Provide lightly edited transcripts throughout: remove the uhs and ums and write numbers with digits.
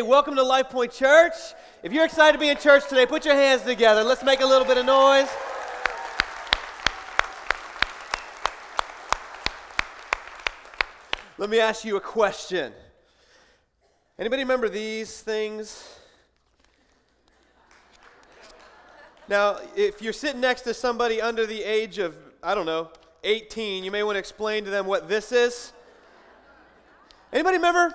Hey, welcome to Lifepoint Church. If you're excited to be in church today, put your hands together. Let's make a little bit of noise. Let me ask you a question. Anybody remember these things? Now, if you're sitting next to somebody under the age of, 18, you may want to explain to them what this is. Anybody remember?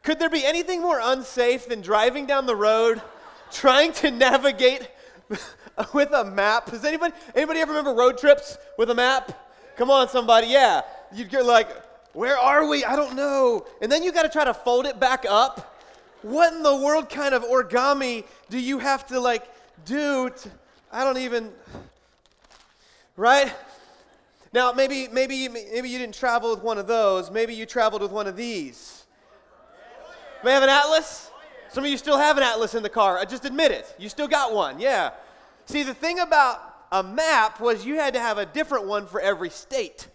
Could there be anything more unsafe than driving down the road, trying to navigate with a map? Does anybody ever remember road trips with a map? Come on, somebody. Yeah. You're like, where are we? I don't know. And then you got to try to fold it back up. What in the world kind of origami do you have to do? Right? Now, maybe you didn't travel with one of those. Maybe you traveled with one of these. May have an atlas? Some of you still have an atlas in the car. Just admit it. You still got one. Yeah. See, the thing about a map was you had to have a different one for every state.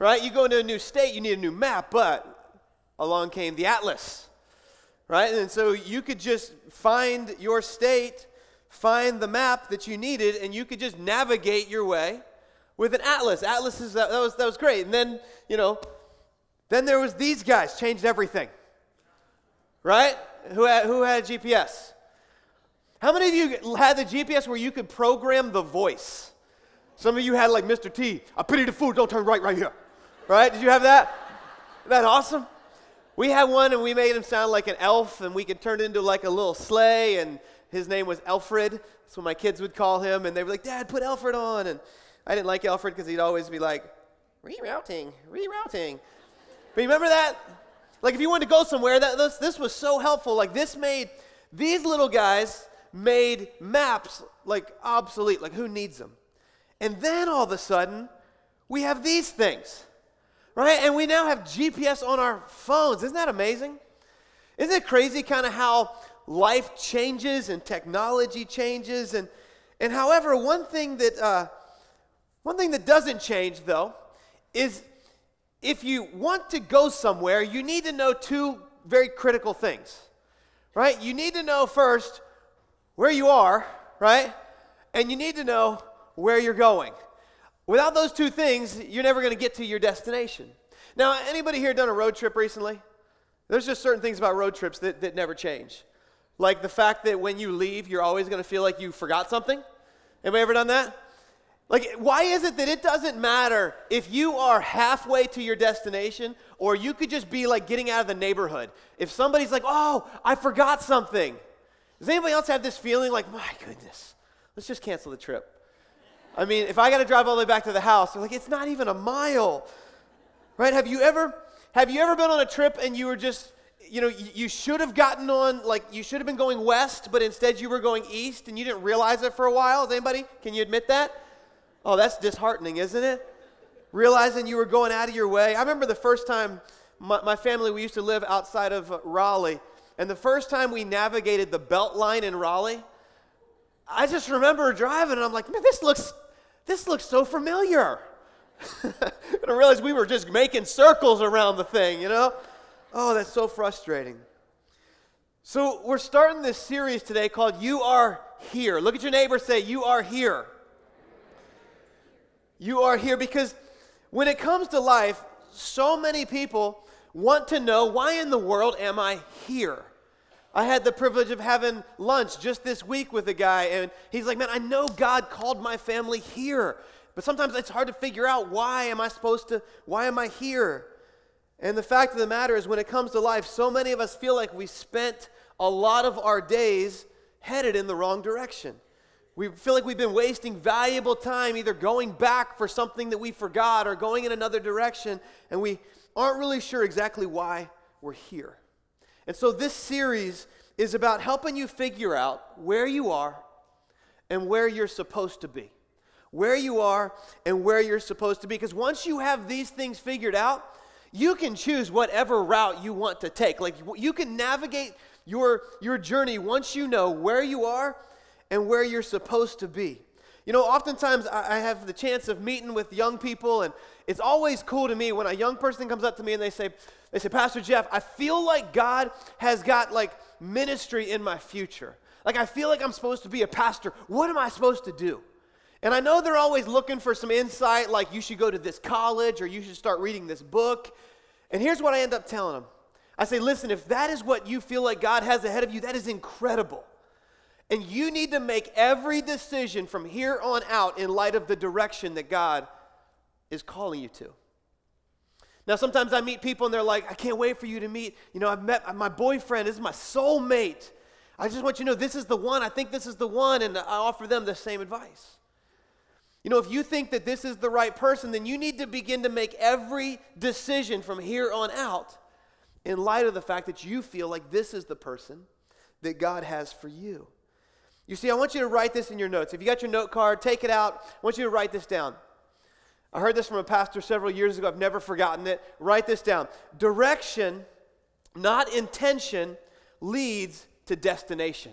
Right? You go into a new state, you need a new map, but along came the atlas. Right? And so you could just find your state, find the map that you needed, and you could just navigate your way with an atlas. Atlases, that was great. And then, then there was these guys, changed everything. Right? Who had GPS? How many of you had the GPS where you could program the voice? Some of you had Mr. T, I pity the fool, don't turn right here. Right? Did you have that? Isn't that awesome? We had one and we made him sound like an elf and we could turn it into a little sleigh and his name was Alfred. That's what my kids would call him and they were like, Dad, put Alfred on. And I didn't like Alfred because he'd always be like, rerouting. But you remember that? If you wanted to go somewhere, this was so helpful. These little guys made maps obsolete. Who needs them? And then all of a sudden, we have these things, right? And we now have GPS on our phones. Isn't that amazing? Isn't it crazy kind of how life changes and technology changes? And however, one thing that doesn't change though is if you want to go somewhere, you need to know two very critical things, right? You need to know first where you are, right? And you need to know where you're going. Without those two things, you're never going to get to your destination. Now, anybody here done a road trip recently? There's just certain things about road trips that never change. Like the fact that when you leave, you're always going to feel like you forgot something. Anybody ever done that? Why is it that it doesn't matter if you are halfway to your destination or you could just be getting out of the neighborhood? If somebody's like, oh, I forgot something. Does anybody else have this feeling my goodness, let's just cancel the trip? I mean, if I got to drive all the way back to the house, they're it's not even a mile, right? Have you ever been on a trip and you were just, you should have gotten on, you should have been going west, but instead you were going east and you didn't realize it for a while? Can you admit that? Oh, that's disheartening, isn't it? Realizing you were going out of your way. I remember the first time my family, we used to live outside of Raleigh, and the first time we navigated the Beltline in Raleigh, I just remember driving, and I'm like, man, this looks so familiar. And I realized we were just making circles around the thing, Oh, that's so frustrating. So we're starting this series today called You Are Here. Look at your neighbor, say, you are here. You are here because when it comes to life, so many people want to know, why in the world am I here? I had the privilege of having lunch just this week with a guy, and he's like, man, I know God called my family here, but sometimes it's hard to figure out why am I here? And the fact of the matter is when it comes to life, so many of us feel like we spent a lot of our days headed in the wrong direction. We feel like we've been wasting valuable time either going back for something that we forgot or going in another direction, and we aren't really sure exactly why we're here. And so this series is about helping you figure out where you are and where you're supposed to be. Where you are and where you're supposed to be. Because once you have these things figured out, you can choose whatever route you want to take. You can navigate your journey once you know where you are and where you're supposed to be. You know, oftentimes I have the chance of meeting with young people, and it's always cool to me when a young person comes up to me and they say, Pastor Jeff, I feel like God has got like ministry in my future. Like I feel like I'm supposed to be a pastor. What am I supposed to do? And I know they're always looking for some insight, like you should go to this college or you should start reading this book. And here's what I end up telling them. I say, listen, if that is what you feel like God has ahead of you, that is incredible. And you need to make every decision from here on out in light of the direction that God is calling you to. Now, sometimes I meet people and they're like, I can't wait for you to meet. You know, I've met my boyfriend. This is my soulmate. I just want you to know this is the one. I think this is the one. And I offer them the same advice. You know, if you think that this is the right person, then you need to begin to make every decision from here on out in light of the fact that you feel like this is the person that God has for you. You see, I want you to write this in your notes. If you got your note card, take it out. I want you to write this down. I heard this from a pastor several years ago. I've never forgotten it. Write this down. Direction, not intention, leads to destination.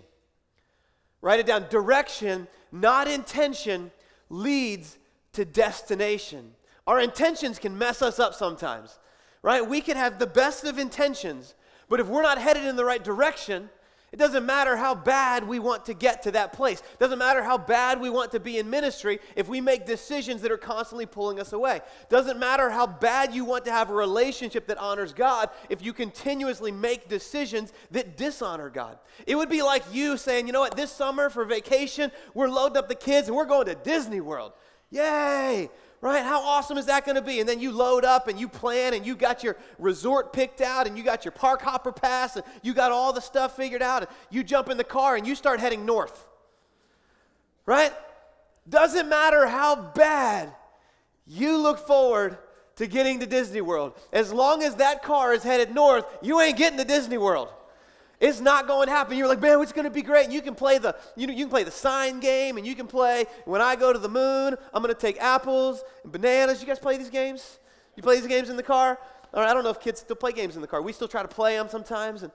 Write it down. Direction, not intention, leads to destination. Our intentions can mess us up sometimes, right? We can have the best of intentions, but if we're not headed in the right direction, it doesn't matter how bad we want to get to that place. It doesn't matter how bad we want to be in ministry if we make decisions that are constantly pulling us away. It doesn't matter how bad you want to have a relationship that honors God if you continuously make decisions that dishonor God. It would be like you saying, you know what, this summer for vacation, we're loading up the kids and we're going to Disney World. Yay! Right? How awesome is that going to be? And then you load up and you plan and you got your resort picked out and you got your park hopper pass and you got all the stuff figured out and you jump in the car and you start heading north. Right? Doesn't matter how bad you look forward to getting to Disney World. As long as that car is headed north, you ain't getting to Disney World. It's not going to happen. You're like, man, it's going to be great. And you can play you can play the sign game, and you can play, when I go to the moon, I'm going to take apples and bananas. You guys play these games? You play these games in the car? All right, I don't know if kids still play games in the car. We still try to play them sometimes. And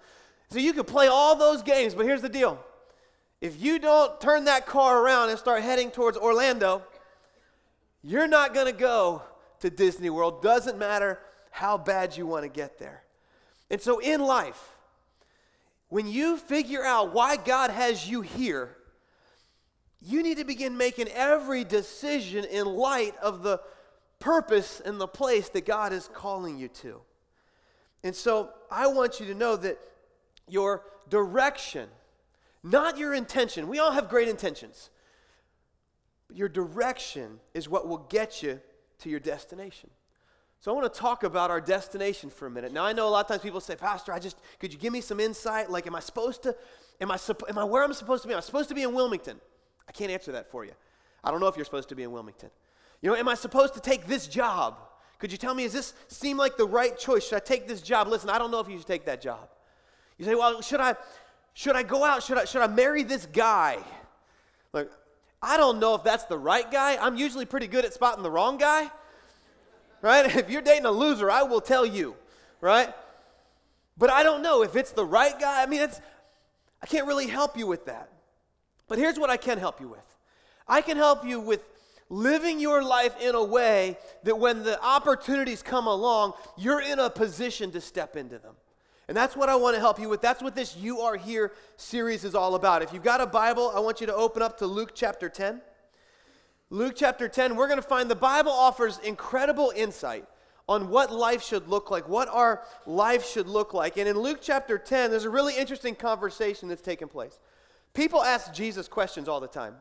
so you can play all those games, but here's the deal. If you don't turn that car around and start heading towards Orlando, you're not going to go to Disney World. Doesn't matter how bad you want to get there. And so in life, when you figure out why God has you here, you need to begin making every decision in light of the purpose and the place that God is calling you to. And so I want you to know that your direction, not your intention, we all have great intentions, but your direction is what will get you to your destination. So I want to talk about our destination for a minute. Now, I know a lot of times people say, Pastor, could you give me some insight? Like, am I where I'm supposed to be? Am I supposed to be in Wilmington? I can't answer that for you. I don't know if you're supposed to be in Wilmington. You know, am I supposed to take this job? Could you tell me, does this seem like the right choice? Should I take this job? Listen, I don't know if you should take that job. You say, well, should I go out? Should I marry this guy? Like, I don't know if that's the right guy. I'm usually pretty good at spotting the wrong guy. Right? If you're dating a loser, I will tell you, right? But I don't know if it's the right guy. I mean, I can't really help you with that. But here's what I can help you with. I can help you with living your life in a way that when the opportunities come along, you're in a position to step into them. And that's what I want to help you with. That's what this You Are Here series is all about. If you've got a Bible, I want you to open up to Luke chapter 10. Luke chapter 10, we're going to find the Bible offers incredible insight on what life should look like, what our life should look like. And in Luke chapter 10, there's a really interesting conversation that's taking place. People ask Jesus questions all the time.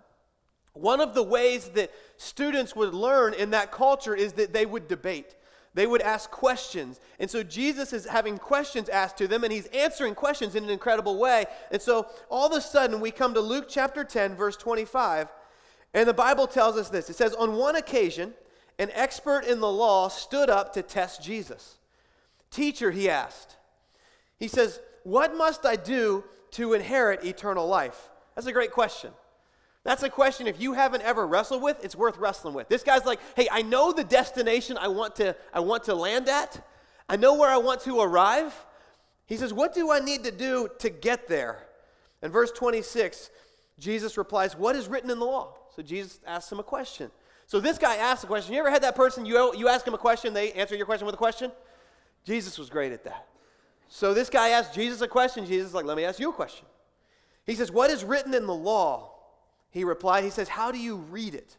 One of the ways that students would learn in that culture is that they would debate. They would ask questions. And so Jesus is having questions asked to them, and he's answering questions in an incredible way. And so all of a sudden, we come to Luke chapter 10, verse 25, and the Bible tells us this. It says, on one occasion, an expert in the law stood up to test Jesus. Teacher, he asked. He says, what must I do to inherit eternal life? That's a great question. That's a question, if you haven't ever wrestled with, it's worth wrestling with. This guy's like, hey, I know the destination I want to land at. I know where I want to arrive. He says, what do I need to do to get there? In verse 26, Jesus replies, what is written in the law? So Jesus asks him a question. So this guy asks a question. You ever had that person, you ask him a question, they answer your question with a question? Jesus was great at that. So this guy asked Jesus a question. Jesus is like, let me ask you a question. He says, what is written in the law? He replied, he says, how do you read it?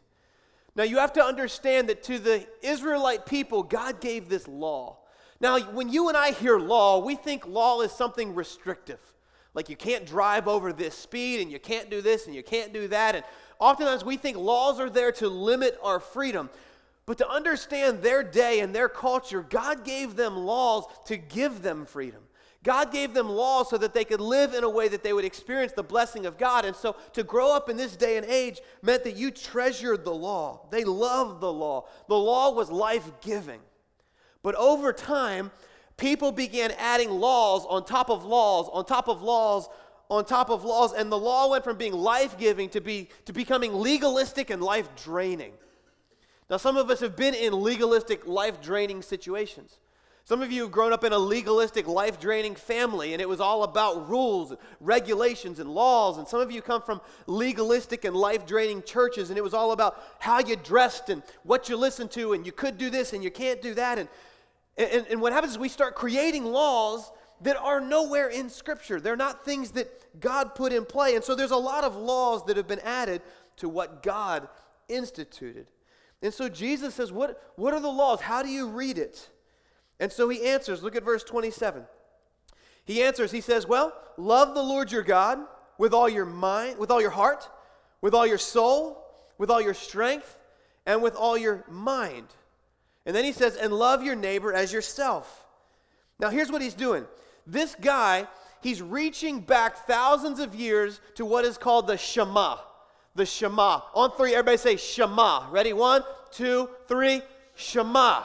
Now you have to understand that to the Israelite people, God gave this law. Now when you and I hear law, we think law is something restrictive. Like you can't drive over this speed, and you can't do this, and you can't do that. And oftentimes we think laws are there to limit our freedom. But to understand their day and their culture, God gave them laws to give them freedom. God gave them laws so that they could live in a way that they would experience the blessing of God. And so to grow up in this day and age meant that you treasured the law. They loved the law. The law was life-giving. But over time, people began adding laws on top of laws, on top of laws, on top of laws, and the law went from being life-giving to becoming legalistic and life-draining. Now, some of us have been in legalistic, life-draining situations. Some of you have grown up in a legalistic, life-draining family, and it was all about rules, and regulations, and laws. And some of you come from legalistic and life-draining churches, and it was all about how you dressed and what you listened to, and you could do this and you can't do that. And what happens is we start creating laws that are nowhere in Scripture. They're not things that God put in play. And so there's a lot of laws that have been added to what God instituted. And so Jesus says, what are the laws? How do you read it? And so he answers. Look at verse 27. He answers, he says, well, love the Lord your God with all your mind, with all your heart, with all your soul, with all your strength, and with all your mind. And then he says, and love your neighbor as yourself. Now here's what he's doing. This guy, he's reaching back thousands of years to what is called the Shema. The Shema. On three, everybody say Shema. Ready? 1, 2, 3, Shema.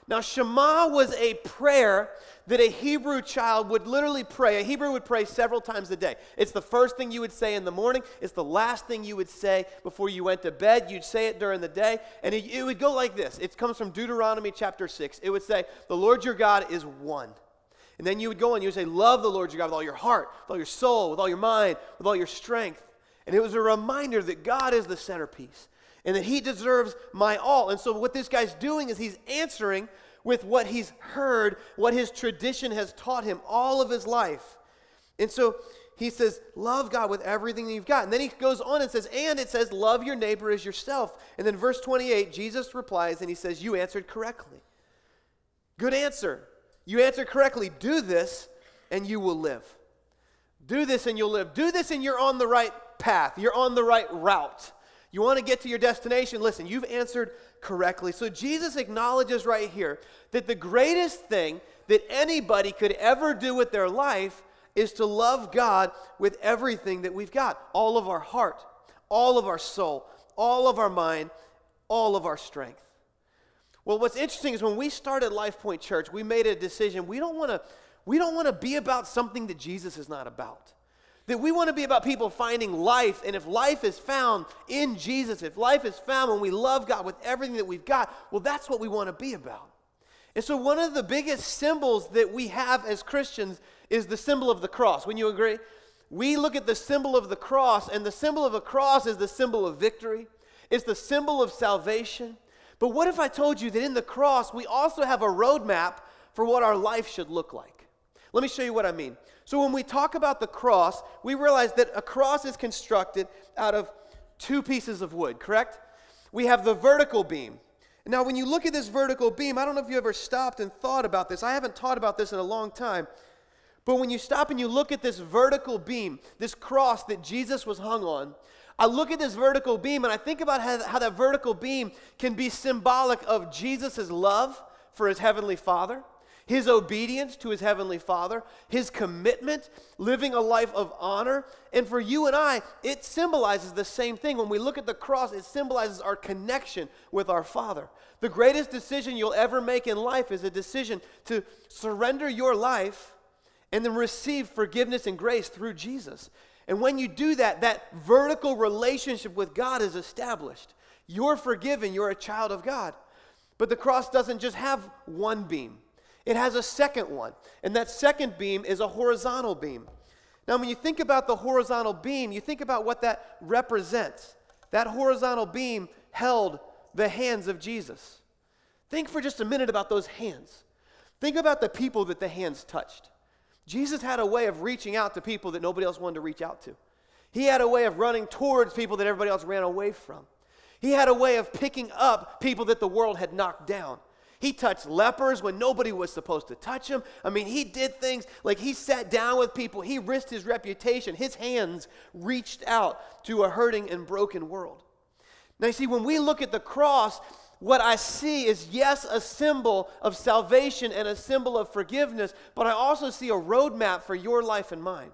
Now Shema was a prayer that a Hebrew child would literally pray. A Hebrew would pray several times a day. It's the first thing you would say in the morning. It's the last thing you would say before you went to bed. You'd say it during the day. And it would go like this. It comes from Deuteronomy chapter 6. It would say, the Lord your God is one. And then you would go and you would say, love the Lord your God with all your heart, with all your soul, with all your mind, with all your strength. And it was a reminder that God is the centerpiece and that he deserves my all. And so what this guy's doing is he's answering with what he's heard, what his tradition has taught him all of his life. And so he says, love God with everything that you've got. And then he goes on and says, and it says, love your neighbor as yourself. And then verse 28, Jesus replies and he says, you answered correctly. Good answer. You answered correctly. Do this and you will live. Do this and you'll live. Do this and you're on the right path. You're on the right route. You want to get to your destination? Listen, you've answered correctly. So Jesus acknowledges right here that the greatest thing that anybody could ever do with their life is to love God with everything that we've got. All of our heart, all of our soul, all of our mind, all of our strength. Well, what's interesting is when we started Lifepoint Church, we made a decision. We don't want to be about something that Jesus is not about. That we want to be about people finding life, and if life is found in Jesus, if life is found when we love God with everything that we've got, well, that's what we want to be about. And so one of the biggest symbols that we have as Christians is the symbol of the cross. Wouldn't you agree? We look at the symbol of the cross, and the symbol of the cross is the symbol of victory. It's the symbol of salvation. But what if I told you that in the cross, we also have a roadmap for what our life should look like? Let me show you what I mean. So when we talk about the cross, we realize that a cross is constructed out of two pieces of wood, correct? We have the vertical beam. Now when you look at this vertical beam, I don't know if you ever stopped and thought about this. I haven't taught about this in a long time. But when you stop and you look at this vertical beam, this cross that Jesus was hung on, I look at this vertical beam and I think about how that vertical beam can be symbolic of Jesus' love for his heavenly Father, his obedience to his heavenly Father, his commitment, living a life of honor. And for you and I, it symbolizes the same thing. When we look at the cross, it symbolizes our connection with our Father. The greatest decision you'll ever make in life is a decision to surrender your life and then receive forgiveness and grace through Jesus. And when you do that, that vertical relationship with God is established. You're forgiven. You're a child of God. But the cross doesn't just have one beam. It has a second one, and that second beam is a horizontal beam. Now, when you think about the horizontal beam, you think about what that represents. that horizontal beam held the hands of Jesus. Think for just a minute about those hands. Think about the people that the hands touched. Jesus had a way of reaching out to people that nobody else wanted to reach out to. He had a way of running towards people that everybody else ran away from. He had a way of picking up people that the world had knocked down. He touched lepers when nobody was supposed to touch them. I mean, he did things like he sat down with people. He risked his reputation. His hands reached out to a hurting and broken world. Now, you see, when we look at the cross, what I see is, yes, a symbol of salvation and a symbol of forgiveness, but I also see a roadmap for your life and mine.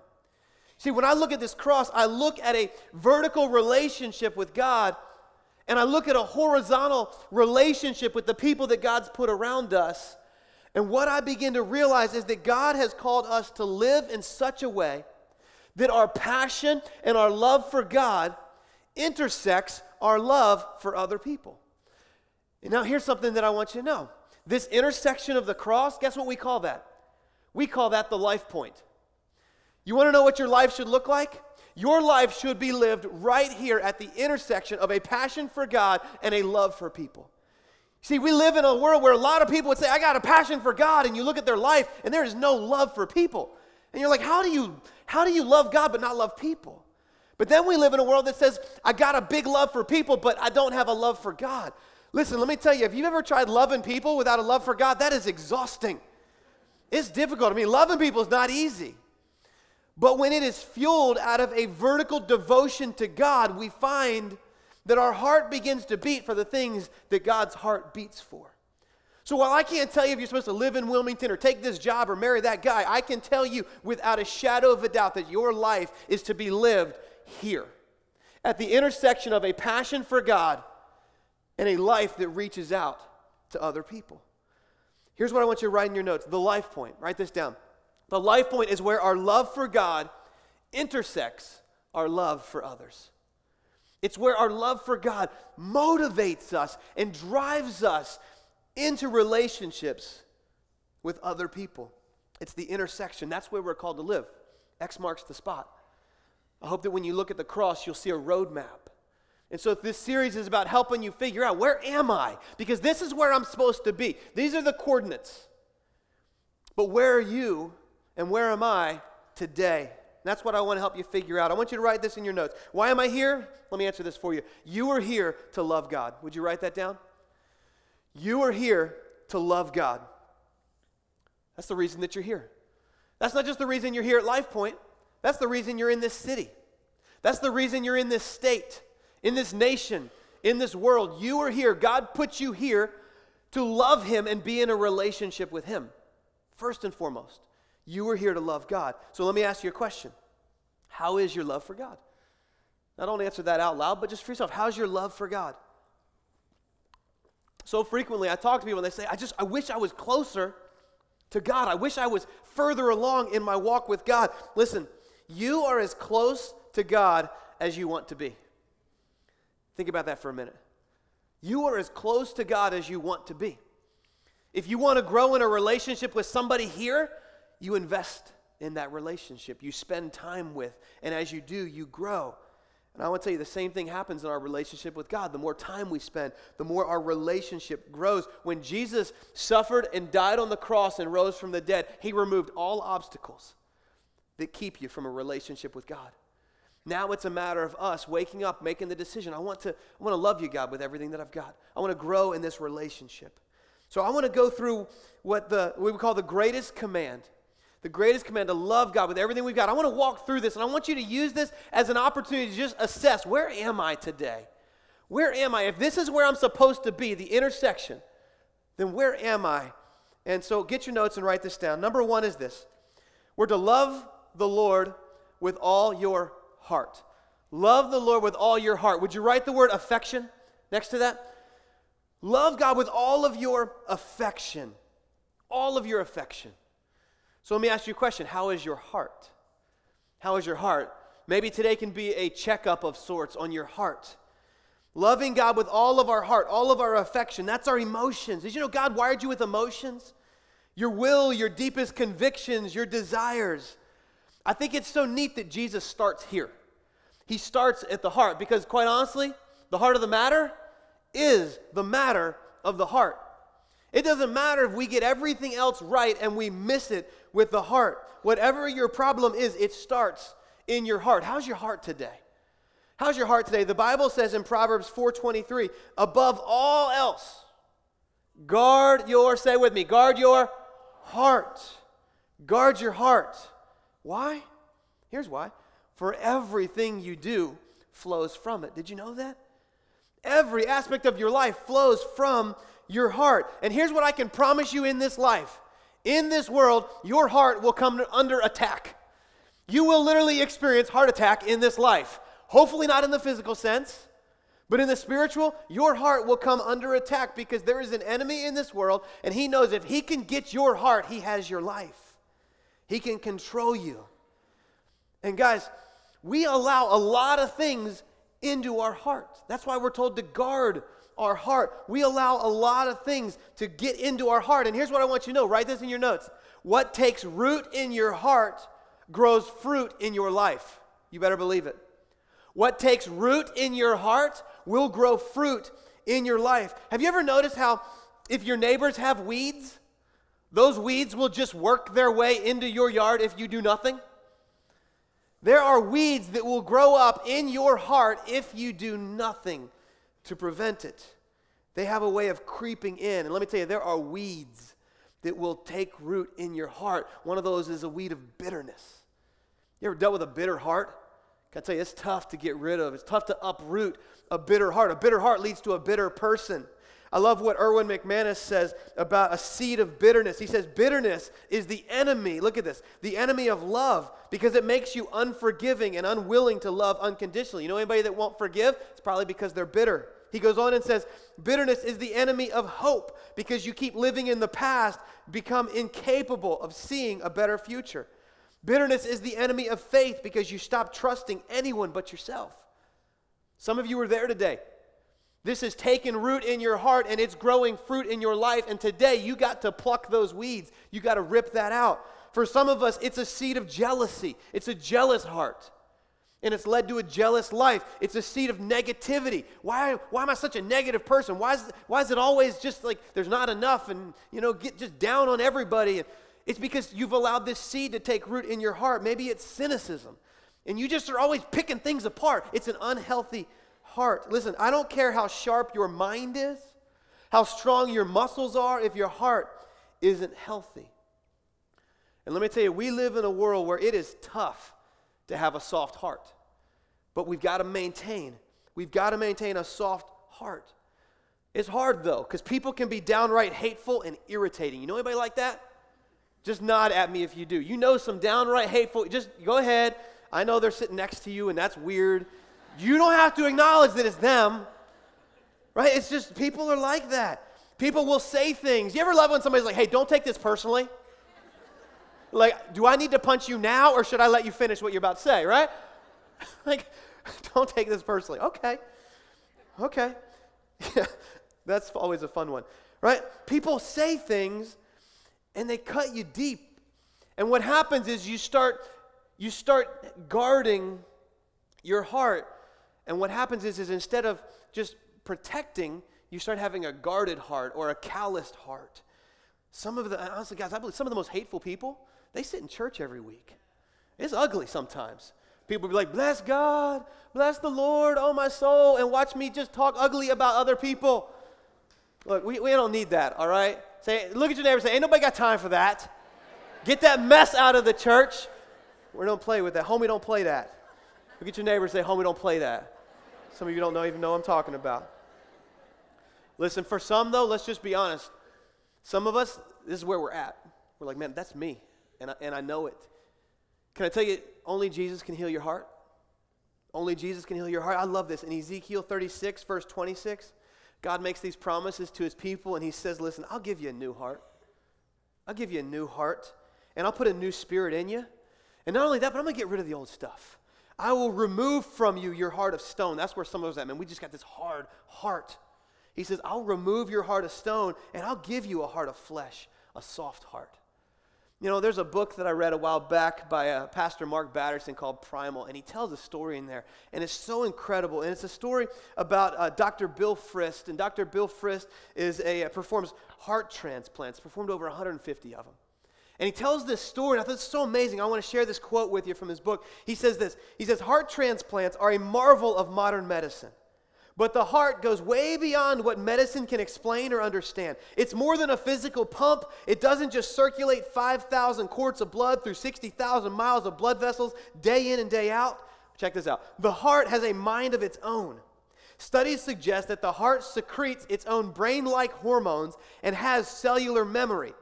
See, when I look at this cross, I look at a vertical relationship with God, and I look at a horizontal relationship with the people that God's put around us. And what I begin to realize is that God has called us to live in such a way that our passion and our love for God intersects our love for other people. And now here's something that I want you to know. This intersection of the cross, guess what we call that? We call that the life point. You want to know what your life should look like? Your life should be lived right here at the intersection of a passion for God and a love for people. See, we live in a world where a lot of people would say, I got a passion for God, and you look at their life and there is no love for people. And you're like, how do you love God but not love people? But then we live in a world that says, I got a big love for people, but I don't have a love for God. Listen, let me tell you, if you've ever tried loving people without a love for God, that is exhausting. It's difficult. I mean, loving people is not easy. But when it is fueled out of a vertical devotion to God, we find that our heart begins to beat for the things that God's heart beats for. So while I can't tell you if you're supposed to live in Wilmington or take this job or marry that guy, I can tell you without a shadow of a doubt that your life is to be lived here, at the intersection of a passion for God and a life that reaches out to other people. Here's what I want you to write in your notes. The life point. Write this down. The life point is where our love for God intersects our love for others. It's where our love for God motivates us and drives us into relationships with other people. It's the intersection. That's where we're called to live. X marks the spot. I hope that when you look at the cross, you'll see a roadmap. And so this series is about helping you figure out, where am I? Because this is where I'm supposed to be. These are the coordinates. But where are you and where am I today? That's what I want to help you figure out. I want you to write this in your notes. Why am I here? Let me answer this for you. You are here to love God. Would you write that down? You are here to love God. That's the reason that you're here. That's not just the reason you're here at Lifepoint. That's the reason you're in this city. That's the reason you're in this state, in this nation, in this world. You are here. God put you here to love Him and be in a relationship with Him. First and foremost, you are here to love God. So let me ask you a question. How is your love for God? Now don't answer that out loud, but just for yourself. How's your love for God? So frequently I talk to people and they say, I wish I was closer to God. I wish I was further along in my walk with God. Listen, you are as close to God as you want to be. Think about that for a minute. You are as close to God as you want to be. If you want to grow in a relationship with somebody here, you invest in that relationship. You spend time with, and as you do, you grow. And I want to tell you, the same thing happens in our relationship with God. The more time we spend, the more our relationship grows. When Jesus suffered and died on the cross and rose from the dead, He removed all obstacles that keep you from a relationship with God. Now it's a matter of us waking up, making the decision. I want to love you, God, with everything that I've got. I want to grow in this relationship. So I want to go through what we call the greatest command. The greatest command, to love God with everything we've got. I want to walk through this, and I want you to use this as an opportunity to just assess, where am I today? Where am I? If this is where I'm supposed to be, the intersection, then where am I? And so get your notes and write this down. Number one is this. We're to love the Lord with all your heart. Love the Lord with all your heart. Would you write the word affection next to that? Love God with all of your affection. All of your affection. So let me ask you a question. How is your heart? How is your heart? Maybe today can be a checkup of sorts on your heart. Loving God with all of our heart, all of our affection. That's our emotions. Did you know God wired you with emotions? Your will, your deepest convictions, your desires. I think it's so neat that Jesus starts here. He starts at the heart because, quite honestly, The heart of the matter is the matter of the heart. It doesn't matter if we get everything else right and we miss it with the heart. Whatever your problem is, it starts in your heart. How's your heart today? How's your heart today? The Bible says in Proverbs 4:23, above all else, guard your, say with me, guard your heart. Guard your heart. Why? Here's why. For everything you do flows from it. Did you know that? Every aspect of your life flows from your heart. And here's what I can promise you in this life. In this world, your heart will come under attack. You will literally experience heart attack in this life. Hopefully not in the physical sense, but in the spiritual, your heart will come under attack because there is an enemy in this world, and he knows if he can get your heart, he has your life. He can control you. And guys, we allow a lot of things into our heart. That's why we're told to guard our heart. We allow a lot of things to get into our heart. And here's what I want you to know. Write this in your notes. What takes root in your heart grows fruit in your life. You better believe it. What takes root in your heart will grow fruit in your life. Have you ever noticed how if your neighbors have weeds, those weeds will just work their way into your yard if you do nothing? There are weeds that will grow up in your heart if you do nothing to prevent it. They have a way of creeping in. And let me tell you, there are weeds that will take root in your heart. One of those is a weed of bitterness. You ever dealt with a bitter heart? Can I tell you, it's tough to get rid of. It's tough to uproot a bitter heart. A bitter heart leads to a bitter person. I love what Erwin McManus says about a seed of bitterness. He says, bitterness is the enemy, look at this, the enemy of love because it makes you unforgiving and unwilling to love unconditionally. You know anybody that won't forgive? It's probably because they're bitter. He goes on and says, bitterness is the enemy of hope because you keep living in the past, become incapable of seeing a better future. Bitterness is the enemy of faith because you stop trusting anyone but yourself. Some of you are there today. This has taken root in your heart and it's growing fruit in your life. And today you got to pluck those weeds. You got to rip that out. For some of us, it's a seed of jealousy. It's a jealous heart. And it's led to a jealous life. It's a seed of negativity. Why am I such a negative person? Why is it always just like there's not enough and, get just down on everybody? It's because you've allowed this seed to take root in your heart. Maybe it's cynicism. And you just are always picking things apart. It's an unhealthy heart. Listen, I don't care how sharp your mind is, how strong your muscles are, if your heart isn't healthy. And let me tell you, we live in a world where it is tough to have a soft heart. But we've got to maintain a soft heart. It's hard though, because people can be downright hateful and irritating. You know anybody like that? Just nod at me if you do. You know some downright hateful, just go ahead. I know they're sitting next to you and that's weird. You don't have to acknowledge that it's them, right? It's just people are like that. People will say things. You ever love when somebody's like, hey, don't take this personally? Like, do I need to punch you now or should I let you finish what you're about to say, right? Like, don't take this personally. Okay. Yeah, that's always a fun one, right? People say things and they cut you deep. And what happens is you start guarding your heart. And what happens is instead of just protecting, you start having a guarded heart or a calloused heart. Honestly, guys, I believe some of the most hateful people, they sit in church every week. It's ugly sometimes. People be like, bless God, bless the Lord, oh my soul, and watch me just talk ugly about other people. Look, we don't need that, all right? Look at your neighbor and say, ain't nobody got time for that. Get that mess out of the church. We don't play with that. Homie, don't play that. Look at your neighbor and say, homie, don't play that. Some of you don't even know what I'm talking about. Listen, for some, though, let's just be honest. Some of us, this is where we're at. We're like, man, that's me, and I know it. Can I tell you, only Jesus can heal your heart? Only Jesus can heal your heart. I love this. In Ezekiel 36, verse 26, God makes these promises to his people, and he says, listen, I'll give you a new heart. I'll give you a new heart, and I'll put a new spirit in you. And not only that, but I'm going to get rid of the old stuff. I will remove from you your heart of stone. That's where some of us are at, man. We just got this hard heart. He says, I'll remove your heart of stone, and I'll give you a heart of flesh, a soft heart. You know, there's a book that I read a while back by Pastor Mark Batterson called Primal, and he tells a story in there, and it's so incredible. And it's a story about Dr. Bill Frist, and Dr. Bill Frist performs heart transplants, performed over 150 of them. And he tells this story, and I thought it's so amazing. I want to share this quote with you from his book. He says this, he says, "Heart transplants are a marvel of modern medicine. But the heart goes way beyond what medicine can explain or understand. It's more than a physical pump. It doesn't just circulate 5,000 quarts of blood through 60,000 miles of blood vessels day in and day out." Check this out. The heart has a mind of its own. Studies suggest that the heart secretes its own brain-like hormones and has cellular memory.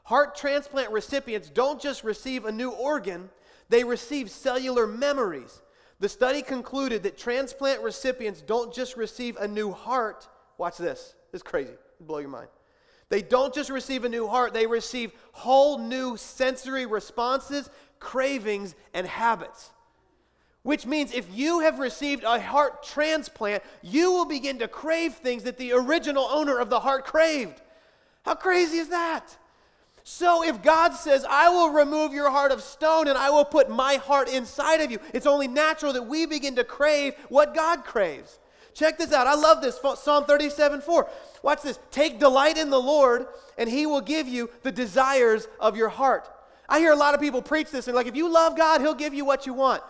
Heart transplant recipients don't just receive a new organ, they receive cellular memories. The study concluded that transplant recipients don't just receive a new heart. Watch this. This is crazy. It'll blow your mind. They don't just receive a new heart. They receive whole new sensory responses, cravings, and habits. Which means if you have received a heart transplant, you will begin to crave things that the original owner of the heart craved. How crazy is that? So if God says, "I will remove your heart of stone and I will put my heart inside of you," it's only natural that we begin to crave what God craves. Check this out. I love this. Psalm 37:4. Watch this. "Take delight in the Lord and he will give you the desires of your heart." I hear a lot of people preach this and like, if you love God, he'll give you what you want.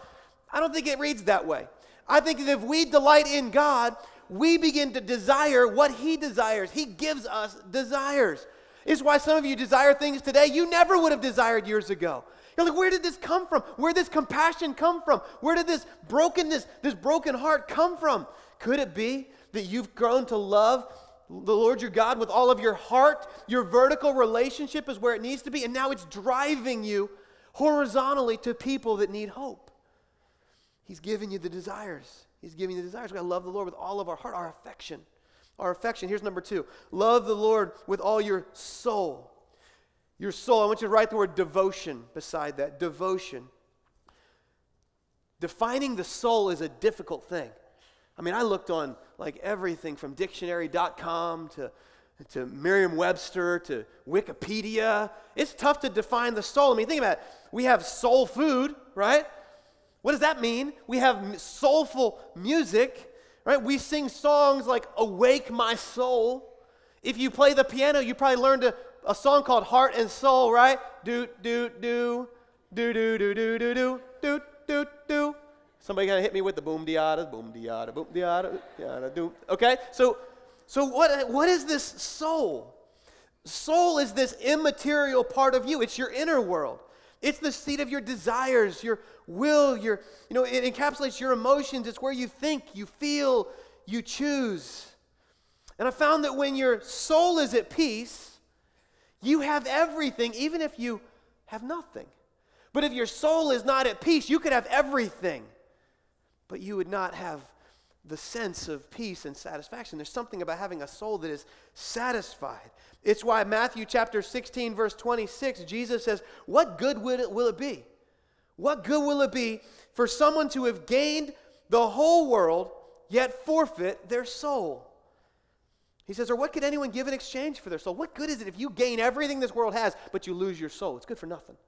I don't think it reads that way. I think that if we delight in God, we begin to desire what he desires. He gives us desires. It's why some of you desire things today you never would have desired years ago. You're like, where did this come from? Where did this compassion come from? Where did this brokenness, this broken heart come from? Could it be that you've grown to love the Lord your God with all of your heart? Your vertical relationship is where it needs to be, and now it's driving you horizontally to people that need hope. He's giving you the desires. He's giving you the desires. We've got to love the Lord with all of our heart, our affection. Our affection. Here's number 2. Love the Lord with all your soul. Your soul. I want you to write the word devotion beside that. Devotion. Defining the soul is a difficult thing. I mean, I looked on like everything from dictionary.com to Merriam-Webster to Wikipedia. It's tough to define the soul. I mean, think about it. We have soul food, right? What does that mean? We have soulful music. Right? We sing songs like "Awake My Soul." If you play the piano, you probably learned a song called "Heart and Soul," right? Do do do do do do do do do do do do. Somebody gotta hit me with the boom diada, boom diada, do. Okay, so what is this soul? Soul is this immaterial part of you. It's your inner world. It's the seat of your desires, your will, it encapsulates your emotions. It's where you think, you feel, you choose. And I found that when your soul is at peace, you have everything, even if you have nothing. But if your soul is not at peace, you could have everything, but you would not have the sense of peace and satisfaction. There's something about having a soul that is satisfied. It's why Matthew chapter 16, verse 26, Jesus says, "What good will it be? What good will it be for someone to have gained the whole world, yet forfeit their soul?" He says, "Or what could anyone give in exchange for their soul?" What good is it if you gain everything this world has, but you lose your soul? It's good for nothing.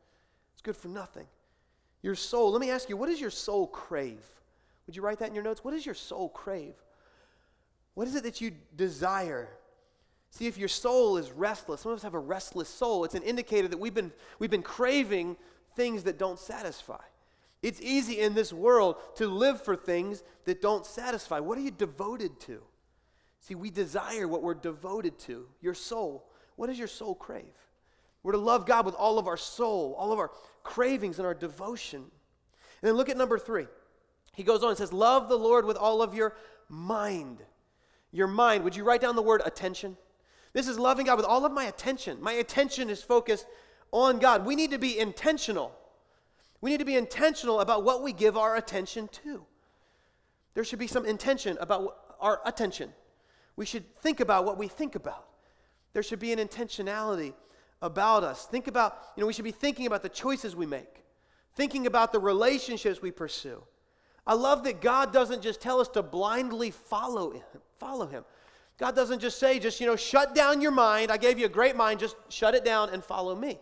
It's good for nothing. Your soul, let me ask you, what does your soul crave? Would you write that in your notes? What does your soul crave? What is it that you desire? See, if your soul is restless, some of us have a restless soul, it's an indicator that we've been craving things that don't satisfy. It's easy in this world to live for things that don't satisfy. What are you devoted to? See, we desire what we're devoted to. Your soul. What does your soul crave? We're to love God with all of our soul, all of our cravings and our devotion. And then look at number 3. He goes on and says, love the Lord with all of your mind. Your mind. Would you write down the word attention? This is loving God with all of my attention. My attention is focused on God. We need to be intentional. We need to be intentional about what we give our attention to. There should be some intention about our attention. We should think about what we think about. There should be an intentionality about us. Think about, we should be thinking about the choices we make. Thinking about the relationships we pursue. I love that God doesn't just tell us to blindly follow Him. God doesn't just say, shut down your mind. I gave you a great mind. Just shut it down and follow me.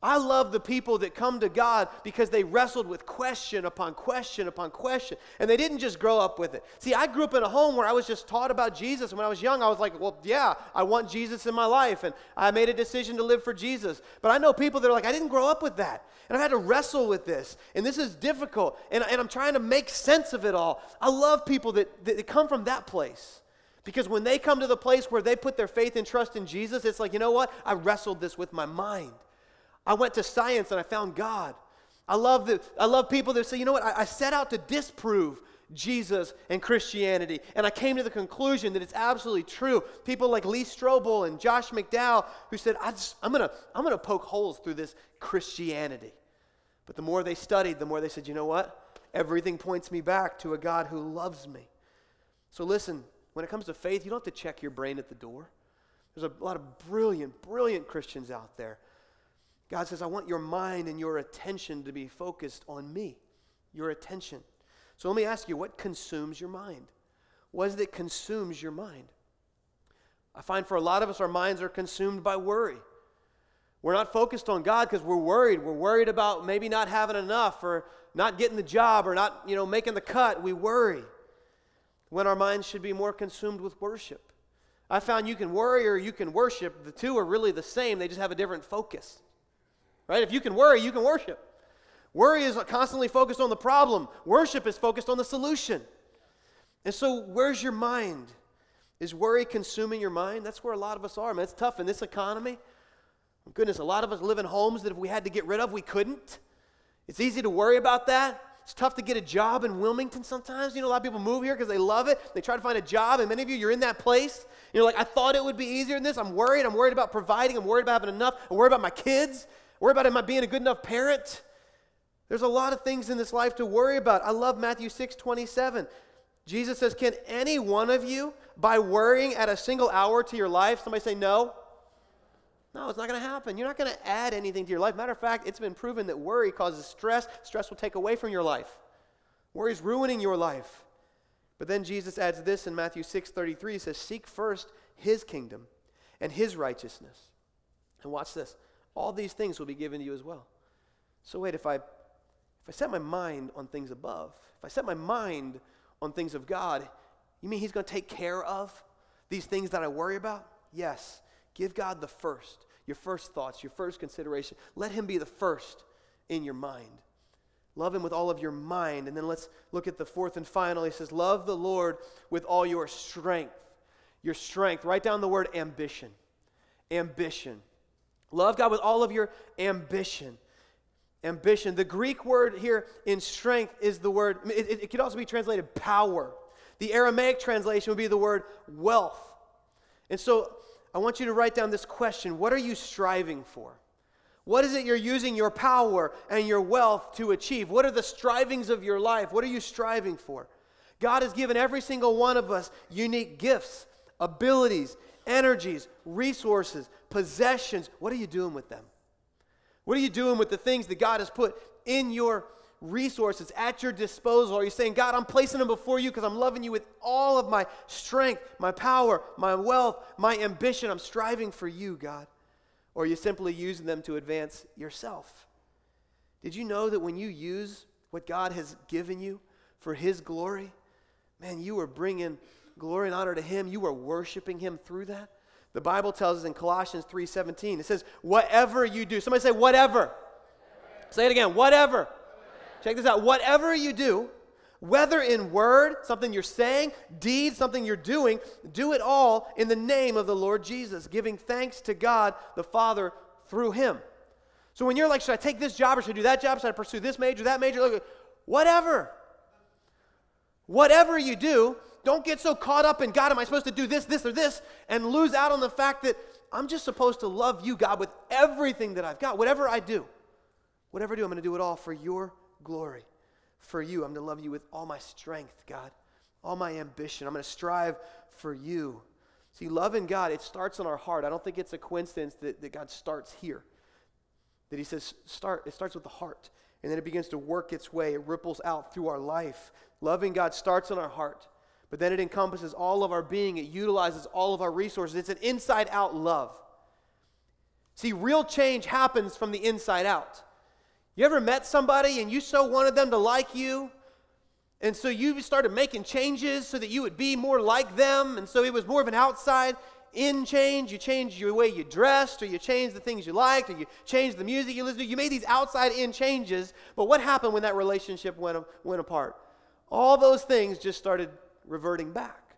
I love the people that come to God because they wrestled with question upon question upon question, and they didn't just grow up with it. See, I grew up in a home where I was just taught about Jesus, and when I was young, I was like, well, yeah, I want Jesus in my life, and I made a decision to live for Jesus. But I know people that are like, I didn't grow up with that, and I've had to wrestle with this, and this is difficult, and I'm trying to make sense of it all. I love people that come from that place. Because when they come to the place where they put their faith and trust in Jesus, it's like, you know what? I wrestled this with my mind. I went to science and I found God. I love people that say, you know what? I set out to disprove Jesus and Christianity, and I came to the conclusion that it's absolutely true. People like Lee Strobel and Josh McDowell who said, I'm gonna poke holes through this Christianity. But the more they studied, the more they said, you know what? Everything points me back to a God who loves me. So listen, when it comes to faith, you don't have to check your brain at the door. There's a lot of brilliant, brilliant Christians out there. God says, I want your mind and your attention to be focused on me, your attention. So let me ask you, what consumes your mind? What is it that consumes your mind? I find for a lot of us, our minds are consumed by worry. We're not focused on God because we're worried. We're worried about maybe not having enough or not getting the job or not, making the cut. We worry when our minds should be more consumed with worship. I found you can worry or you can worship. The two are really the same. They just have a different focus. Right? If you can worry, you can worship. Worry is constantly focused on the problem. Worship is focused on the solution. And so where's your mind? Is worry consuming your mind? That's where a lot of us are. Man, it's tough in this economy. Goodness, a lot of us live in homes that if we had to get rid of, we couldn't. It's easy to worry about that. It's tough to get a job in Wilmington sometimes. A lot of people move here because they love it. They try to find a job, and many of you, you're in that place. You're like, I thought it would be easier than this. I'm worried. I'm worried about providing. I'm worried about having enough. I'm worried about my kids. Worry about am I being a good enough parent? There's a lot of things in this life to worry about. I love Matthew 6:27. Jesus says, can any one of you, by worrying, add a single hour to your life? Somebody say no. No, it's not going to happen. You're not going to add anything to your life. Matter of fact, it's been proven that worry causes stress. Stress will take away from your life. Worry is ruining your life. But then Jesus adds this in Matthew 6:33. He says, seek first his kingdom and his righteousness. And watch this. All these things will be given to you as well. So wait, if I set my mind on things above, if I set my mind on things of God, you mean he's going to take care of these things that I worry about? Yes. Give God the first, your first thoughts, your first consideration. Let him be the first in your mind. Love him with all of your mind. And then let's look at the fourth and final. He says, love the Lord with all your strength. Your strength. Write down the word ambition. Ambition. Love God with all of your ambition. Ambition. The Greek word here in strength is the word, it could also be translated power. The Aramaic translation would be the word wealth. And so I want you to write down this question. What are you striving for? What is it you're using your power and your wealth to achieve? What are the strivings of your life? What are you striving for? God has given every single one of us unique gifts, abilities, energies, resources, possessions. What are you doing with them? What are you doing with the things that God has put in your resources at your disposal? Are you saying, God, I'm placing them before you because I'm loving you with all of my strength, my power, my wealth, my ambition. I'm striving for you, God. Or are you simply using them to advance yourself? Did you know that when you use what God has given you for his glory, man, you are bringing glory and honor to him. You are worshiping him through that. The Bible tells us in Colossians 3:17, it says, whatever you do. Somebody say, whatever. Say it again, whatever. Check this out. Whatever you do, whether in word, something you're saying, deed, something you're doing, do it all in the name of the Lord Jesus, giving thanks to God the Father through him. So when you're like, should I take this job or should I do that job? Should I pursue this major, that major? Look, whatever. Whatever you do, don't get so caught up in, God, am I supposed to do this, this, or this, and lose out on the fact that I'm just supposed to love you, God, with everything that I've got. Whatever I do, I'm going to do it all for your glory. For you, I'm going to love you with all my strength, God, all my ambition. I'm going to strive for you. See, loving God, it starts in our heart. I don't think it's a coincidence that God starts here. That he says, it starts with the heart. And then it begins to work its way. It ripples out through our life. Loving God starts in our heart. But then it encompasses all of our being. It utilizes all of our resources. It's an inside-out love. See, real change happens from the inside out. You ever met somebody and you so wanted them to like you, and so you started making changes so that you would be more like them, and so it was more of an outside-in change. You changed your way you dressed, or you changed the things you liked, or you changed the music you listened to. You made these outside-in changes, but what happened when that relationship went apart? All those things just started reverting back.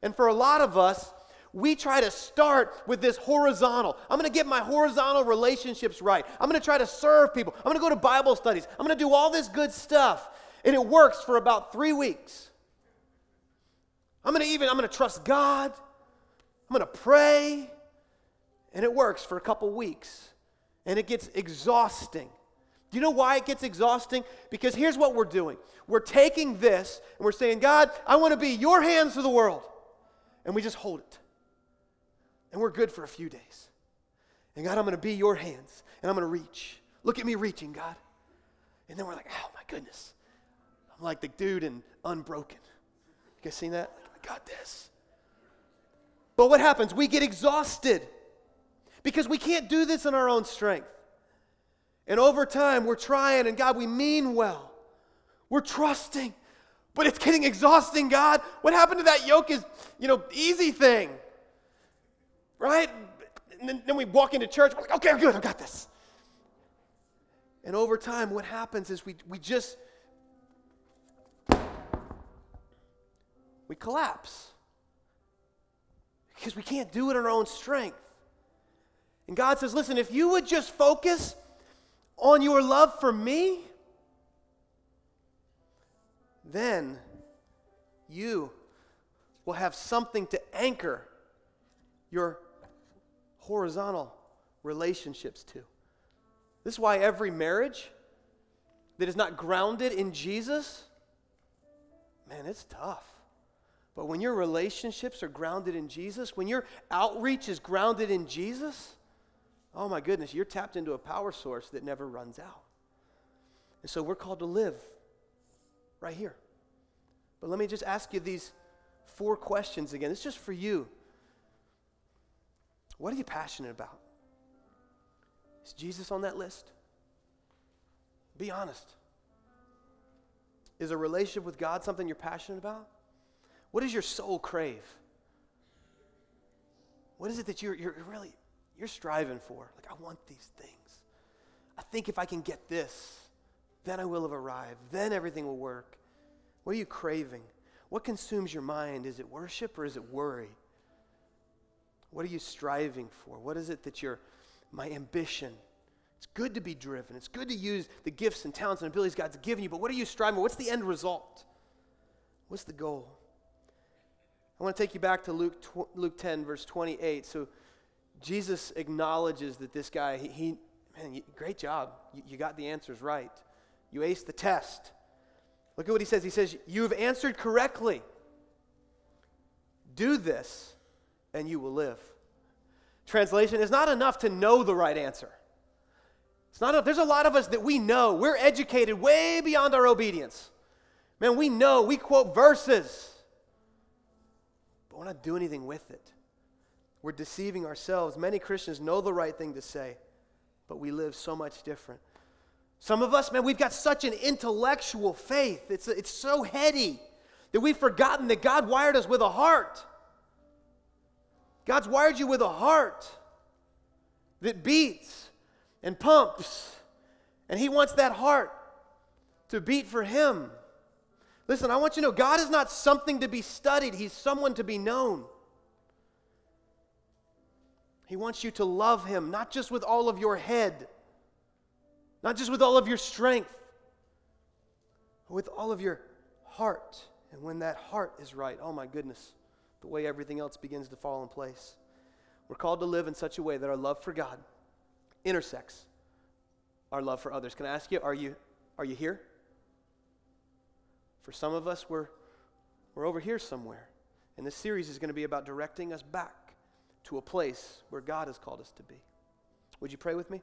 And for a lot of us, we try to start with this horizontal. I'm going to get my horizontal relationships right. I'm going to try to serve people. I'm going to go to Bible studies. I'm going to do all this good stuff. And it works for about 3 weeks. I'm going to trust God. I'm going to pray. And it works for a couple weeks. And it gets exhausting. Do you know why it gets exhausting? Because here's what we're doing. We're taking this and we're saying, God, I want to be your hands to the world. And we just hold it. And we're good for a few days. And God, I'm going to be your hands. And I'm going to reach. Look at me reaching, God. And then we're like, oh my goodness. I'm like the dude in Unbroken. You guys seen that? I got this. But what happens? We get exhausted. Because we can't do this in our own strength. And over time, we're trying, and God, we mean well. We're trusting. But it's getting exhausting, God. What happened to that yoke is, easy thing. Right? And then we walk into church, we're like, okay, I'm good, I got this. And over time, what happens is we collapse. Because we can't do it in our own strength. And God says, listen, if you would just focus on your love for me, then you will have something to anchor your horizontal relationships to. This is why every marriage that is not grounded in Jesus, man, it's tough. But when your relationships are grounded in Jesus, when your outreach is grounded in Jesus, oh my goodness, you're tapped into a power source that never runs out. And so we're called to live right here. But let me just ask you these 4 questions again. It's just for you. What are you passionate about? Is Jesus on that list? Be honest. Is a relationship with God something you're passionate about? What does your soul crave? What is it that you're striving for? Like, I want these things. I think if I can get this, then I will have arrived. Then everything will work. What are you craving? What consumes your mind? Is it worship or is it worry? What are you striving for? What is it that my ambition? It's good to be driven. It's good to use the gifts and talents and abilities God's given you, but what are you striving for? What's the end result? What's the goal? I want to take you back to Luke 10, verse 28. So Jesus acknowledges that this guy, great job. You got the answers right. You aced the test. Look at what he says. He says, you have answered correctly. Do this, and you will live. Translation, it's not enough to know the right answer. It's not enough. There's a lot of us that we know. We're educated way beyond our obedience. Man, we know. We quote verses. But we're not doing anything with it. We're deceiving ourselves. Many Christians know the right thing to say, but we live so much different. Some of us, man, we've got such an intellectual faith. It's so heady that we've forgotten that God wired us with a heart. God's wired you with a heart that beats and pumps. And He wants that heart to beat for Him. Listen, I want you to know, God is not something to be studied. He's someone to be known. He wants you to love Him, not just with all of your head, not just with all of your strength, but with all of your heart. And when that heart is right, oh my goodness, the way everything else begins to fall in place. We're called to live in such a way that our love for God intersects our love for others. Can I ask you, are you here? For some of us, we're over here somewhere. And this series is going to be about directing us back to a place where God has called us to be. Would you pray with me?